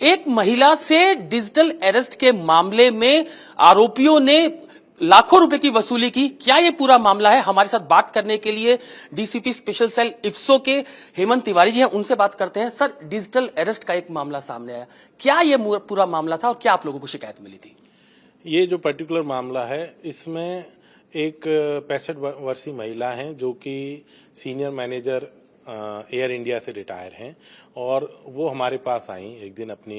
एक महिला से डिजिटल अरेस्ट के मामले में आरोपियों ने लाखों रुपए की वसूली की। क्या ये पूरा मामला है? हमारे साथ बात करने के लिए डीसीपी स्पेशल सेल इफ्सो के हेमंत तिवारी जी हैं, उनसे बात करते हैं। सर, डिजिटल अरेस्ट का एक मामला सामने आया, क्या ये पूरा मामला था और क्या आप लोगों को शिकायत मिली थी? ये जो पर्टिकुलर मामला है, इसमें एक 65 वर्षीय महिला हैं जो कि सीनियर मैनेजर एयर इंडिया से रिटायर हैं, और वो हमारे पास आई एक दिन अपनी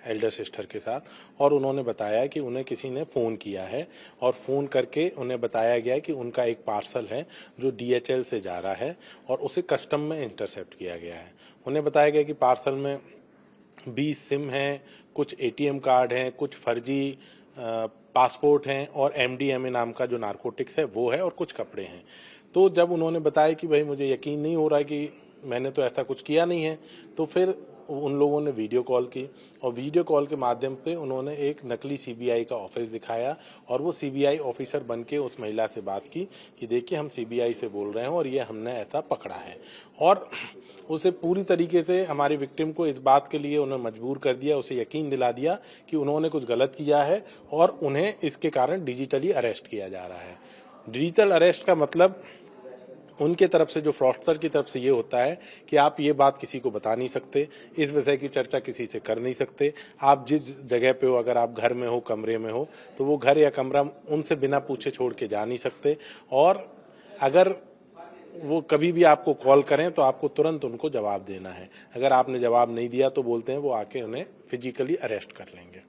एल्डर सिस्टर के साथ, और उन्होंने बताया कि उन्हें किसी ने फ़ोन किया है और फ़ोन करके उन्हें बताया गया कि उनका एक पार्सल है जो DHL से जा रहा है और उसे कस्टम में इंटरसेप्ट किया गया है। उन्हें बताया गया कि पार्सल में 20 सिम हैं, कुछ ATM कार्ड हैं, कुछ फर्जी पासपोर्ट हैं और MDMA नाम का जो नारकोटिक्स है वो है, और कुछ कपड़े हैं। तो जब उन्होंने बताया कि भाई मुझे यकीन नहीं हो रहा है कि मैंने तो ऐसा कुछ किया नहीं है, तो फिर उन लोगों ने वीडियो कॉल की, और वीडियो कॉल के माध्यम पे उन्होंने एक नकली CBI का ऑफिस दिखाया, और वो CBI ऑफिसर बन के उस महिला से बात की कि देखिए हम CBI से बोल रहे हैं और ये हमने ऐसा पकड़ा है, और उसे पूरी तरीके से हमारी विक्टिम को इस बात के लिए उन्हें मजबूर कर दिया, उसे यकीन दिला दिया कि उन्होंने कुछ गलत किया है और उन्हें इसके कारण डिजिटली अरेस्ट किया जा रहा है। डिजिटल अरेस्ट का मतलब उनके तरफ से, जो फ्रॉडस्टर की तरफ से, ये होता है कि आप ये बात किसी को बता नहीं सकते, इस विषय की चर्चा किसी से कर नहीं सकते। आप जिस जगह पे हो, अगर आप घर में हो, कमरे में हो, तो वो घर या कमरा उनसे बिना पूछे छोड़ के जा नहीं सकते, और अगर वो कभी भी आपको कॉल करें तो आपको तुरंत उनको जवाब देना है। अगर आपने जवाब नहीं दिया तो बोलते हैं वो आके उन्हें फिजिकली अरेस्ट कर लेंगे।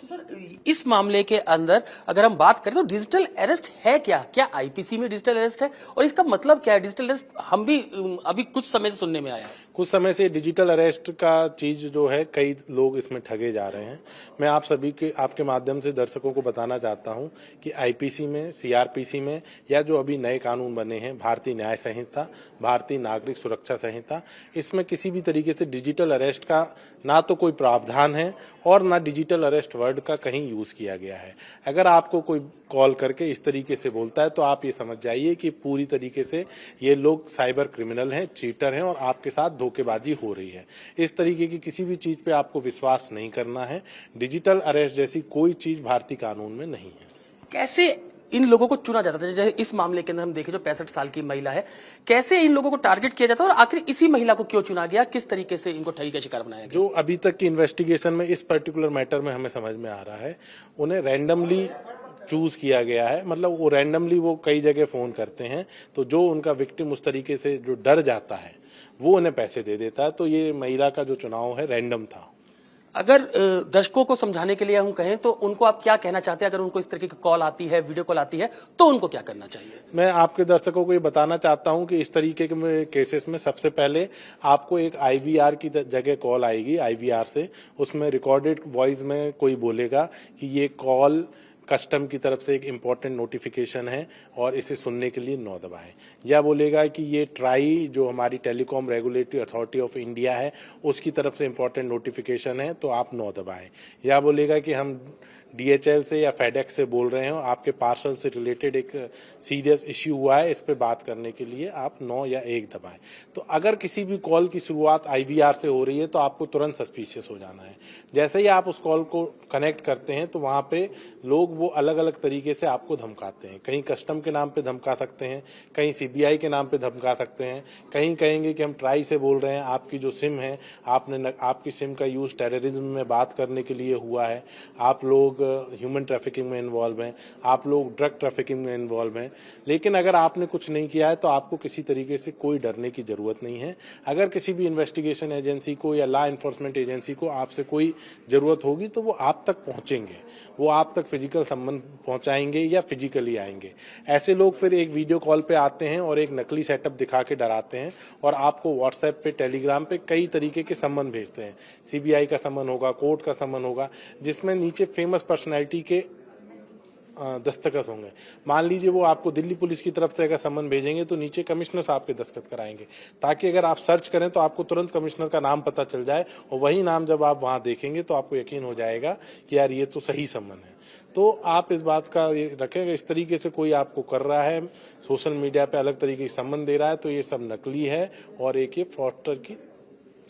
तो सर, इस मामले के अंदर अगर हम बात करें तो डिजिटल अरेस्ट है क्या? क्या IPC में डिजिटल अरेस्ट है और इसका मतलब क्या है? डिजिटल अरेस्ट हम भी अभी कुछ समय से सुनने में आया है। कुछ समय से डिजिटल अरेस्ट का चीज जो है, कई लोग इसमें ठगे जा रहे हैं। मैं आप सभी के, आपके माध्यम से दर्शकों को बताना चाहता हूं कि IPC में, CRPC में, या जो अभी नए कानून बने हैं, भारतीय न्याय संहिता, भारतीय नागरिक सुरक्षा संहिता, इसमें किसी भी तरीके से डिजिटल अरेस्ट का ना तो कोई प्रावधान है और ना डिजिटल अरेस्ट वर्ड का कहीं यूज किया गया है। अगर आपको कोई कॉल करके इस तरीके से बोलता है तो आप ये समझ जाइए कि पूरी तरीके से ये लोग साइबर क्रिमिनल हैं, चीटर हैं, और आपके साथ धोखेबाजी हो रही है। इस तरीके की किसी भी चीज पे आपको विश्वास नहीं करना है। डिजिटल अरेस्ट जैसी कोई चीज भारतीय कानून में नहीं है। कैसे इन लोगों को चुना जाता था? जैसे इस मामले के अंदर हम देखें, जो 65 साल की महिला है, कैसे इन लोगों को टारगेट किया जाता है और आखिर इसी महिला को क्यों चुना गया? किस तरीके से इनको ठगी का शिकार बनाया गया? जो अभी तक की इन्वेस्टिगेशन में इस पर्टिकुलर मैटर में हमें समझ में आ रहा है, उन्हें रैंडमली चूज किया गया है। मतलब वो रैंडमली वो कई जगह फोन करते हैं, तो जो उनका विक्टिम उस तरीके से जो डर जाता है वो उन्हें पैसे दे देता है। तो ये महिला का जो चुनाव है रैंडम था। अगर दर्शकों को समझाने के लिए हम कहें तो उनको आप क्या कहना चाहते हैं? अगर उनको इस तरीके की कॉल आती है, वीडियो कॉल आती है, तो उनको क्या करना चाहिए? मैं आपके दर्शकों को ये बताना चाहता हूं कि इस तरीके के केसेस में सबसे पहले आपको एक IVR की जगह कॉल आएगी, IVR से। उसमें रिकॉर्डेड वॉइस में कोई बोलेगा कि ये कॉल कस्टम की तरफ से एक इम्पॉर्टेंट नोटिफिकेशन है और इसे सुनने के लिए 9 दबाएं, या बोलेगा कि ये ट्राई, जो हमारी telecom regulatory authority of India है, उसकी तरफ से इम्पॉर्टेंट नोटिफिकेशन है, तो आप 9 दबाएं, या बोलेगा कि हम DHL से या FedEx से बोल रहे हो, आपके पार्सल से रिलेटेड एक सीरियस इश्यू हुआ है, इस पे बात करने के लिए आप 9 या 1 दबाएं। तो अगर किसी भी कॉल की शुरुआत IVR से हो रही है तो आपको तुरंत सस्पिशियस हो जाना है। जैसे ही आप उस कॉल को कनेक्ट करते हैं तो वहां पे लोग वो अलग अलग तरीके से आपको धमकाते हैं। कहीं कस्टम के नाम पे धमका सकते हैं, कहीं CBI के नाम पे धमका सकते हैं, कहीं कहेंगे कि हम ट्राई से बोल रहे हैं, आपकी जो सिम है, आपकी सिम का यूज टेररिज्म में बात करने के लिए हुआ है, आप लोग ह्यूमन ट्रैफिकिंग में इन्वॉल्व हैं, आप लोग ड्रग ट्रैफिकिंग में इन्वॉल्व हैं। लेकिन अगर आपने कुछ नहीं किया है तो आपको किसी तरीके से कोई डरने की जरूरत नहीं है। अगर किसी भी इन्वेस्टिगेशन एजेंसी को या लॉ एनफोर्समेंट एजेंसी को आपसे कोई जरूरत होगी तो वो आप तक पहुंचेंगे, वो आप तक फिजिकल संबंध पहुंचाएंगे या फिजिकली आएंगे। ऐसे लोग फिर एक वीडियो कॉल पे आते हैं और एक नकली सेटअप दिखा के डराते हैं और आपको व्हाट्सएप पे, टेलीग्राम पे कई तरीके के संबंध भेजते हैं। CBI का संबंध होगा, कोर्ट का संबंध होगा, जिसमें नीचे फेमस पर्सनैलिटी के दस्तखत होंगे। मान लीजिए वो आपको दिल्ली पुलिस की तरफ से अगर सम्मन भेजेंगे तो नीचे कमिश्नर साहब के दस्तखत कराएंगे, ताकि अगर आप सर्च करें तो आपको तुरंत कमिश्नर का नाम पता चल जाए, और वही नाम जब आप वहां देखेंगे तो आपको यकीन हो जाएगा कि यार ये तो सही सम्मन है। तो आप इस बात का ये रखेंगे, इस तरीके से कोई आपको कर रहा है, सोशल मीडिया पे अलग तरीके के सम्मन दे रहा है, तो ये सब नकली है और एक ये फ्रॉडस्टर की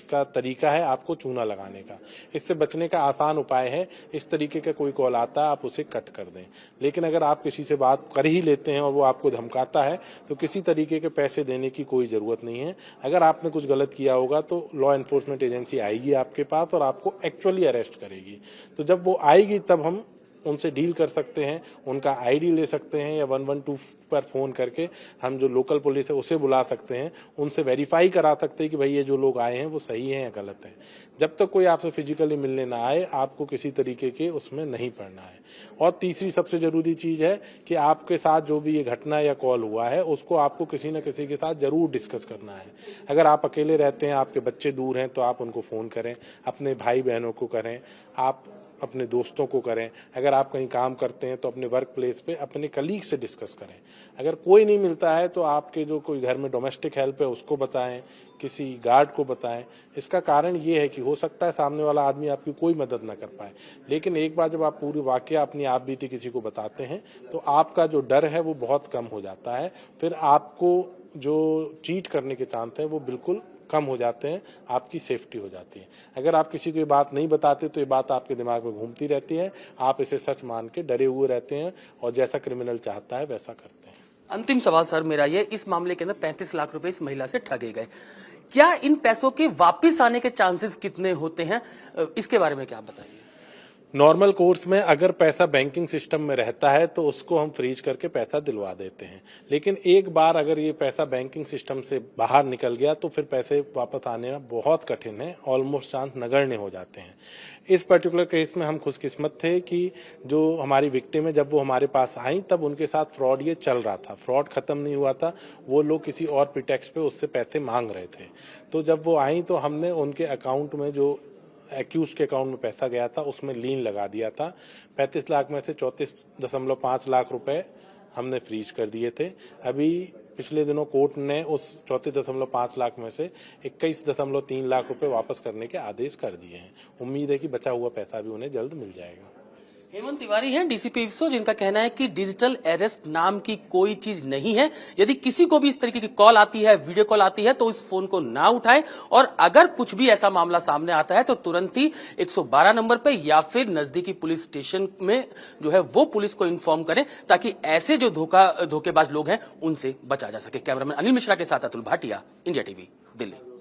का तरीका है आपको चूना लगाने का। इससे बचने का आसान उपाय है, इस तरीके का कोई कॉल आता है आप उसे कट कर दें। लेकिन अगर आप किसी से बात कर ही लेते हैं और वो आपको धमकाता है तो किसी तरीके के पैसे देने की कोई जरूरत नहीं है। अगर आपने कुछ गलत किया होगा तो लॉ एनफोर्समेंट एजेंसी आएगी आपके पास और आपको एक्चुअली अरेस्ट करेगी। तो जब वो आएगी तब हम उनसे डील कर सकते हैं, उनका आईडी ले सकते हैं या 112 पर फोन करके हम जो लोकल पुलिस है उसे बुला सकते हैं, उनसे वेरीफाई करा सकते हैं कि भाई ये जो लोग आए हैं वो सही हैं या गलत हैं। जब तक कोई आपसे फिजिकली मिलने ना आए आपको किसी तरीके के उसमें नहीं पड़ना है। और तीसरी सबसे जरूरी चीज है कि आपके साथ जो भी ये घटना या कॉल हुआ है उसको आपको किसी न किसी के साथ जरूर डिस्कस करना है। अगर आप अकेले रहते हैं, आपके बच्चे दूर हैं, तो आप उनको फोन करें, अपने भाई बहनों को करें, आप अपने दोस्तों को करें। अगर आप कहीं काम करते हैं तो अपने वर्क प्लेस पे अपने कलीग से डिस्कस करें। अगर कोई नहीं मिलता है तो आपके जो कोई घर में डोमेस्टिक हेल्प है उसको बताएं, किसी गार्ड को बताएं। इसका कारण ये है कि हो सकता है सामने वाला आदमी आपकी कोई मदद ना कर पाए, लेकिन एक बार जब आप पूरी वाकया अपनी आप बीती किसी को बताते हैं तो आपका जो डर है वो बहुत कम हो जाता है। फिर आपको जो चीट करने के चांस है वो बिल्कुल कम हो जाते हैं, आपकी सेफ्टी हो जाती है। अगर आप किसी को ये बात नहीं बताते तो ये बात आपके दिमाग में घूमती रहती है, आप इसे सच मान के डरे हुए रहते हैं और जैसा क्रिमिनल चाहता है वैसा करते हैं। अंतिम सवाल सर मेरा ये, इस मामले के अंदर 35 लाख रुपए इस महिला से ठगे गए, क्या इन पैसों के वापस आने के चांसेस कितने होते हैं, इसके बारे में क्या आप बताइए। नॉर्मल कोर्स में अगर पैसा बैंकिंग सिस्टम में रहता है तो उसको हम फ्रीज करके पैसा दिलवा देते हैं, लेकिन एक बार अगर ये पैसा बैंकिंग सिस्टम से बाहर निकल गया तो फिर पैसे वापस आने में बहुत कठिन है, ऑलमोस्ट चांस नगण्य हो जाते हैं। इस पर्टिकुलर केस में हम खुशकिस्मत थे कि जो हमारी विक्टिम है जब वो हमारे पास आई तब उनके साथ फ्रॉड ये चल रहा था, फ्रॉड खत्म नहीं हुआ था, वो लोग किसी और प्रिटेक्स्ट पे उससे पैसे मांग रहे थे। तो जब वो आई तो हमने उनके अकाउंट में जो एक्यूज के अकाउंट में पैसा गया था उसमें लीन लगा दिया था। 35 लाख में से 34.5 लाख रुपए हमने फ्रीज कर दिए थे। अभी पिछले दिनों कोर्ट ने उस 34.5 लाख में से 21.3 लाख रुपए वापस करने के आदेश कर दिए हैं। उम्मीद है कि बचा हुआ पैसा भी उन्हें जल्द मिल जाएगा। हेमंत तिवारी हैं डीसीपी इफ्सो, जिनका कहना है कि डिजिटल अरेस्ट नाम की कोई चीज नहीं है। यदि किसी को भी इस तरीके की कॉल आती है, वीडियो कॉल आती है, तो इस फोन को ना उठाएं और अगर कुछ भी ऐसा मामला सामने आता है तो तुरंत ही 112 नंबर पे या फिर नजदीकी पुलिस स्टेशन में जो है वो पुलिस को इन्फॉर्म करें, ताकि ऐसे जो धोखेबाज लोग हैं उनसे बचा जा सके। कैमरामैन अनिल मिश्रा के साथ अतुल भाटिया, इंडिया टीवी, दिल्ली।